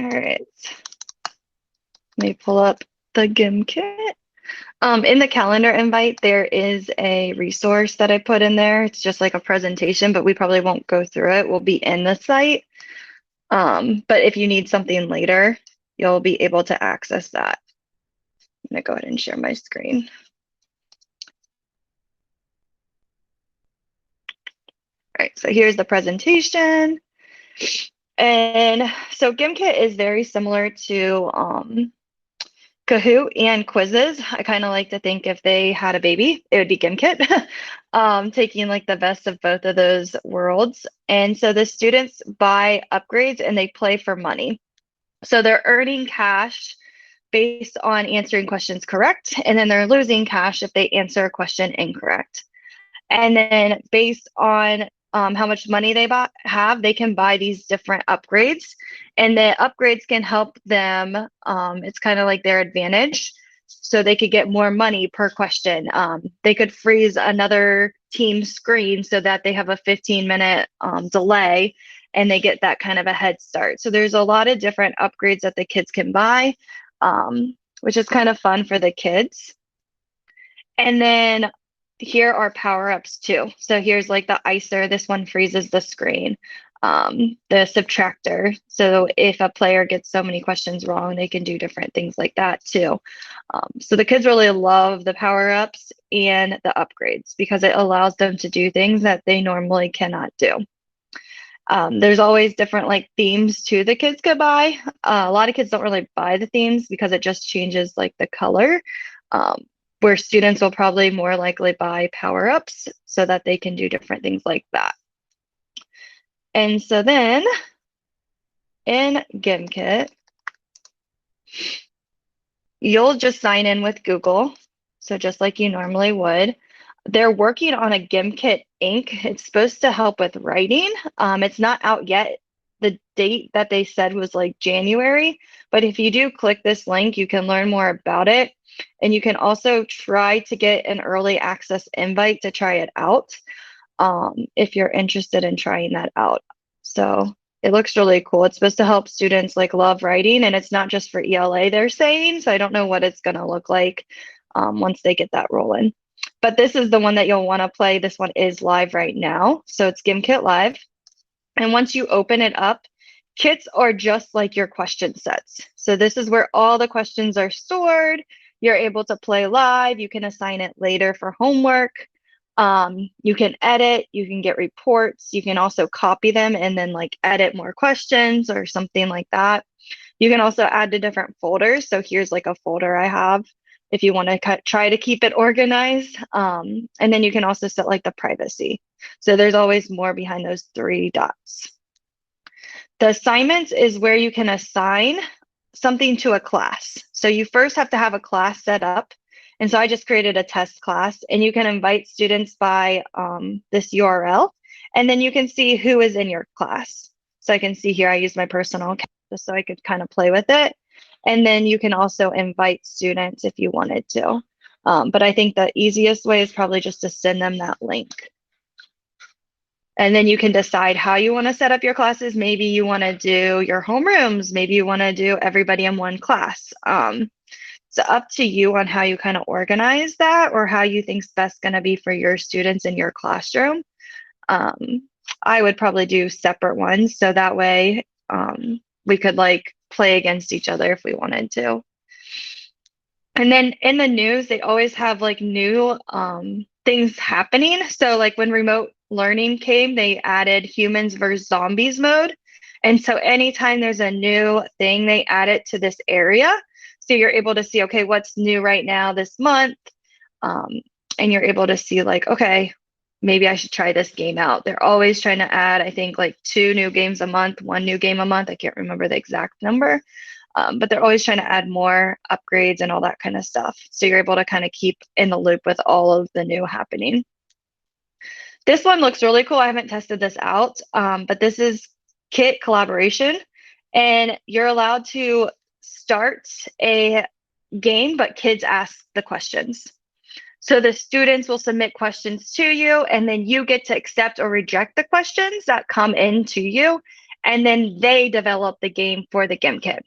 All right. Let me pull up the GimKit. In the calendar invite, there is a resource that I put in there. It's just like a presentation, but we probably won't go through it. We'll be in the site. But if you need something later, you'll be able to access that. I'm gonna go ahead and share my screen. All right, so here's the presentation. And so GimKit is very similar to Kahoot and quizzes. I kind of like to think if they had a baby, it would be GimKit, taking like the best of both of those worlds. And so the students buy upgrades and they play for money. So they're earning cash based on answering questions correct, and then they're losing cash if they answer a question incorrect. And then based on how much money they have, they can buy these different upgrades, and the upgrades can help them. It's kind of like their advantage, so they could get more money per question. They could freeze another team's screen so that they have a 15-minute delay, and they get that kind of a head start. So there's a lot of different upgrades that the kids can buy, which is kind of fun for the kids. And then here are power-ups too. So here's like the icer. This one freezes the screen. The subtractor. So if a player gets so many questions wrong, they can do different things like that too. So the kids really love the power-ups and the upgrades because it allows them to do things that they normally cannot do. There's always different like themes too the kids could buy. A lot of kids don't really buy the themes because it just changes like the color. Where students will probably more likely buy power-ups so that they can do different things like that. And so then in GimKit, you'll just sign in with Google. So just like you normally would. They're working on a GimKit ink. It's supposed to help with writing. It's not out yet. The date that they said was like January, but if you do click this link, you can learn more about it. And you can also try to get an early access invite to try it out if you're interested in trying that out. So it looks really cool. It's supposed to help students like love writing, and it's not just for ELA, they're saying. So I don't know what it's going to look like once they get that rolling. But this is the one that you'll want to play. This one is live right now. So it's GimKit Live. And once you open it up, kits are just like your question sets. So this is where all the questions are stored. You're able to play live. You can assign it later for homework. You can edit, you can get reports. You can also copy them and then like edit more questions or something like that. You can also add to different folders. So here's like a folder I have if you want to try to keep it organized. And then you can also set like the privacy. So there's always more behind those 3 dots. The assignments is where you can assign something to a class. So you first have to have a class set up. And so I just created a test class, and you can invite students by this URL, and then you can see who is in your class. So I can see here, I use my personal account just so I could kind of play with it. And then you can also invite students if you wanted to. But I think the easiest way is probably just to send them that link. And then you can decide how you want to set up your classes. Maybe you want to do your homerooms. Maybe you want to do everybody in one class. It's up to you on how you kind of organize that or how you think's best going to be for your students in your classroom. I would probably do separate ones so that way we could like play against each other if we wanted to. And then in the news, they always have like new things happening. So like when remote learning came, they added humans versus zombies mode. And so anytime there's a new thing, they add it to this area. So you're able to see, okay, what's new right now this month? And you're able to see like, okay, maybe I should try this game out. They're always trying to add, I think, like 2 new games a month, 1 new game a month. I can't remember the exact number, but they're always trying to add more upgrades and all that kind of stuff. So you're able to kind of keep in the loop with all of the new happening. This one looks really cool. I haven't tested this out, but this is Kit Collaboration, and you're allowed to start a game, but kids ask the questions. So the students will submit questions to you, and then you get to accept or reject the questions that come in to you. And then they develop the game for the GimKit.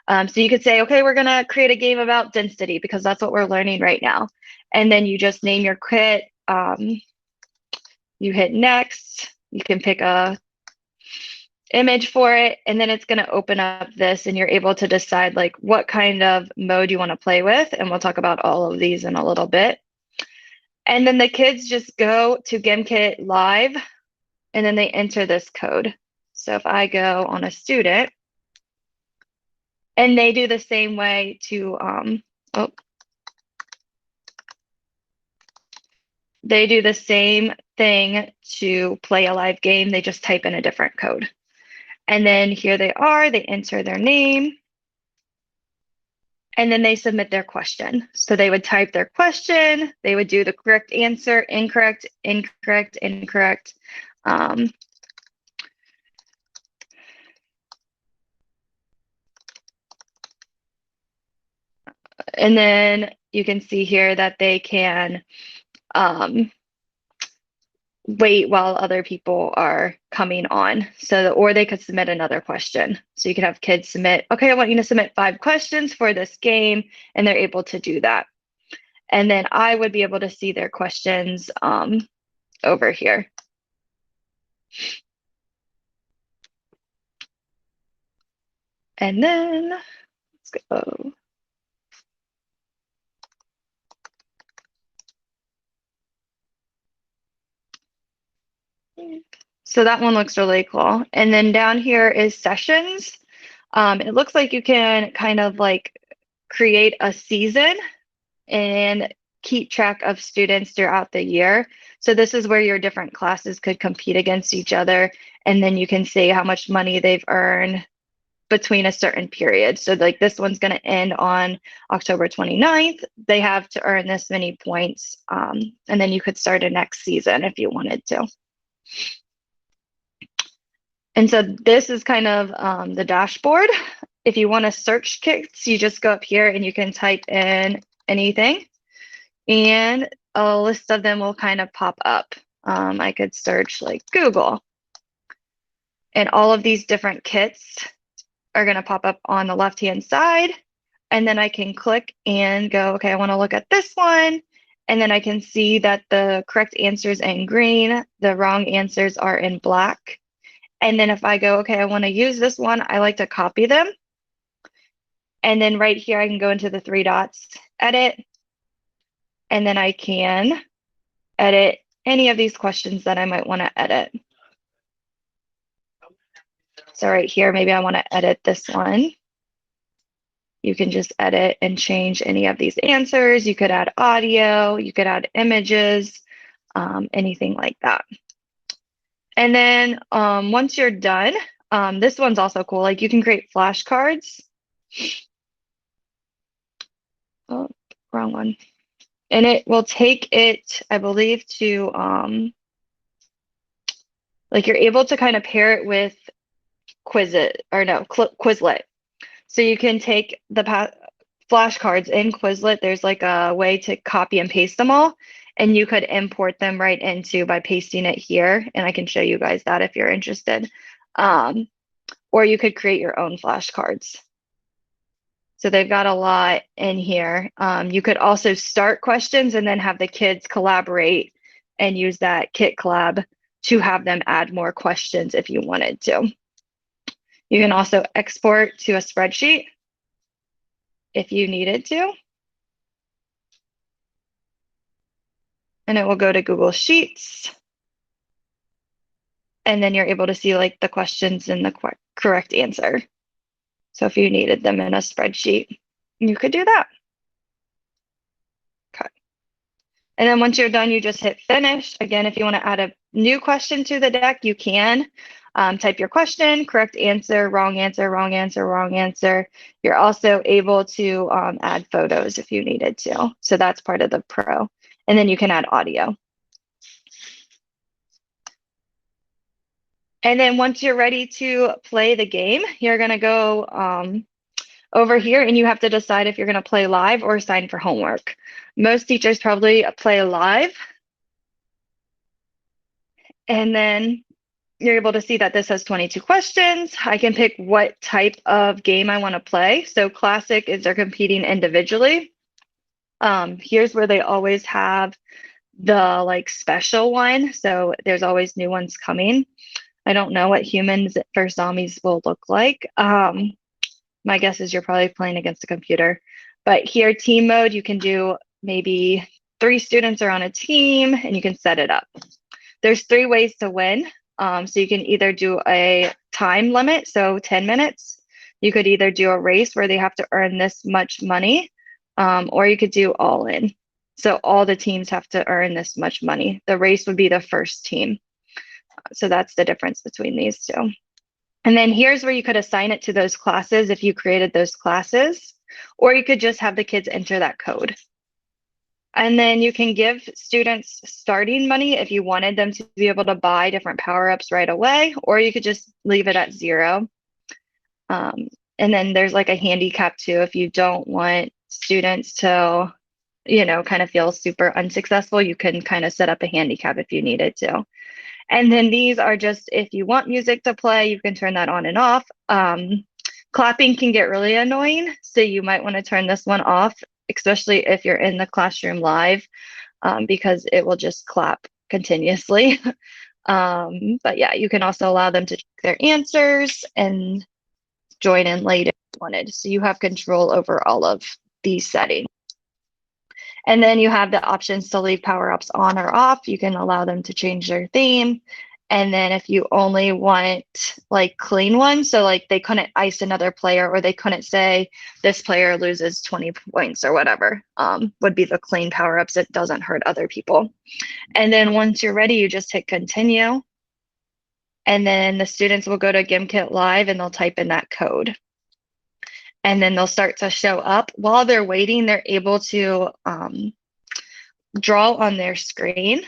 So you could say, okay, we're going to create a game about density because that's what we're learning right now. And then you just name your kit. You hit next. You can pick a image for it, and then it's going to open up this, and you're able to decide like what kind of mode you want to play with. And we'll talk about all of these in a little bit. And then the kids just go to GimKit Live, and then they enter this code. So if I go on a student, and they do the same way to, they do the same thing to play a live game. They just type in a different code. And then here they are, they enter their name, and then they submit their question. So they would type their question, they would do the correct answer, incorrect, incorrect, incorrect. And then you can see here that they can wait while other people are coming on. So, or they could submit another question. So you could have kids submit, okay, I want you to submit 5 questions for this game, and they're able to do that. And then I would be able to see their questions over here. And then let's go. So that one looks really cool. And then down here is sessions. It looks like you can kind of like create a season and keep track of students throughout the year. So this is where your different classes could compete against each other. And then you can see how much money they've earned between a certain period. So like this one's going to end on October 29th. They have to earn this many points. And then you could start a next season if you wanted to. And so this is kind of the dashboard. If you want to search kits, you just go up here and you can type in anything, and a list of them will kind of pop up. I could search like Google, and all of these different kits are going to pop up on the left-hand side. And then I can click and go, okay, I want to look at this one. And then I can see that the correct answers in green, the wrong answers are in black. And then if I go, okay, I want to use this one, I like to copy them. And then right here, I can go into the 3 dots, edit, and then I can edit any of these questions that I might want to edit. So right here, maybe I want to edit this one. You can just edit and change any of these answers. You could add audio, you could add images, anything like that. And then once you're done, this one's also cool. Like you can create flashcards. Oh, wrong one. And it will take it, I believe, to like you're able to kind of pair it with Quizlet. So you can take the flashcards in Quizlet. There's like a way to copy and paste them all, and you could import them right into by pasting it here. And I can show you guys that if you're interested. Or you could create your own flashcards. So they've got a lot in here. You could also start questions and then have the kids collaborate and use that Kit Collab to have them add more questions if you wanted to. You can also export to a spreadsheet if you needed to. And it will go to Google Sheets. And then you're able to see like the questions and the correct answer. So if you needed them in a spreadsheet, you could do that. Okay. And then once you're done, you just hit finish. Again, if you want to add a new question to the deck, you can. Type your question, correct answer, wrong answer, wrong answer, wrong answer. You're also able to add photos if you needed to. So that's part of the pro. And then you can add audio. And then once you're ready to play the game, you're going to go over here and you have to decide if you're going to play live or sign for homework. Most teachers probably play live. And then you're able to see that this has 22 questions. I can pick what type of game I want to play. So classic is they're competing individually. Here's where they always have the like special one. So there's always new ones coming. I don't know what humans versus zombies will look like. My guess is you're probably playing against a computer. But here, team mode, you can do maybe 3 students are on a team and you can set it up. There's 3 ways to win. So you can either do a time limit, so 10 minutes. You could either do a race where they have to earn this much money, or you could do all in. So all the teams have to earn this much money. The race would be the first team. So that's the difference between these two. And then here's where you could assign it to those classes if you created those classes, or you could just have the kids enter that code. And then you can give students starting money if you wanted them to be able to buy different power-ups right away, or you could just leave it at 0. And then there's like a handicap too. If you don't want students to, kind of feel super unsuccessful, you can kind of set up a handicap if you needed to. And then these are just, if you want music to play, you can turn that on and off. Clapping can get really annoying, so you might want to turn this one off, especially if you're in the classroom live, because it will just clap continuously. But yeah, you can also allow them to check their answers and join in late if you wanted. So you have control over all of these settings. And then you have the options to leave power-ups on or off. You can allow them to change their theme. And then if you only want like clean ones, so like they couldn't ice another player, or they couldn't say this player loses 20 points or whatever, would be the clean power-ups. It doesn't hurt other people. And then once you're ready, you just hit continue. And then the students will go to GimKit Live and they'll type in that code. And then they'll start to show up. While they're waiting, they're able to draw on their screen,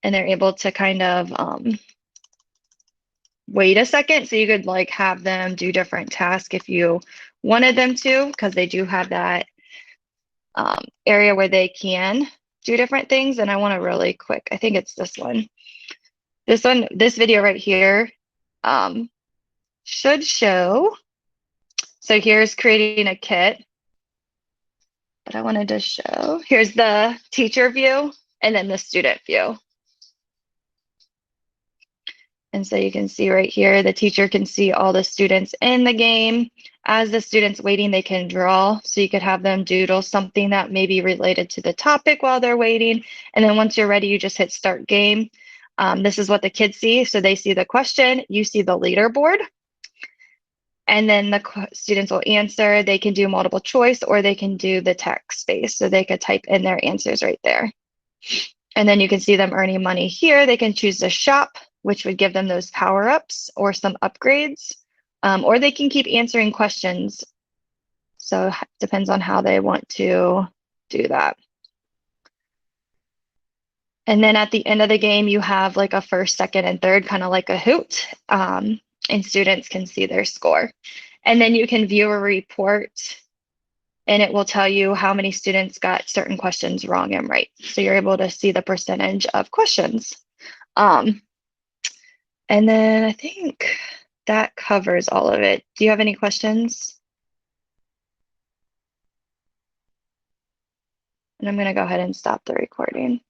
and they're able to kind of wait a second. So you could like have them do different tasks if you wanted them to, because they do have that area where they can do different things. And I want to really quick, I think it's this one. This video right here should show. So here's creating a kit. But I wanted to show, here's the teacher view and then the student view. And so you can see right here, the teacher can see all the students in the game. As the student's waiting, they can draw. So you could have them doodle something that may be related to the topic while they're waiting. And then once you're ready, you just hit start game. This is what the kids see. So they see the question, you see the leaderboard. And then the students will answer. They can do multiple choice, or they can do the text space. So they could type in their answers right there. And then you can see them earning money here. They can choose the shop, which would give them those power-ups or some upgrades, or they can keep answering questions. So it depends on how they want to do that. And then at the end of the game, you have like a first, second, and third, kind of like a hoot, and students can see their score. And then you can view a report, and it will tell you how many students got certain questions wrong and right. So you're able to see the percentage of questions. And then I think that covers all of it. Do you have any questions? And I'm going to go ahead and stop the recording.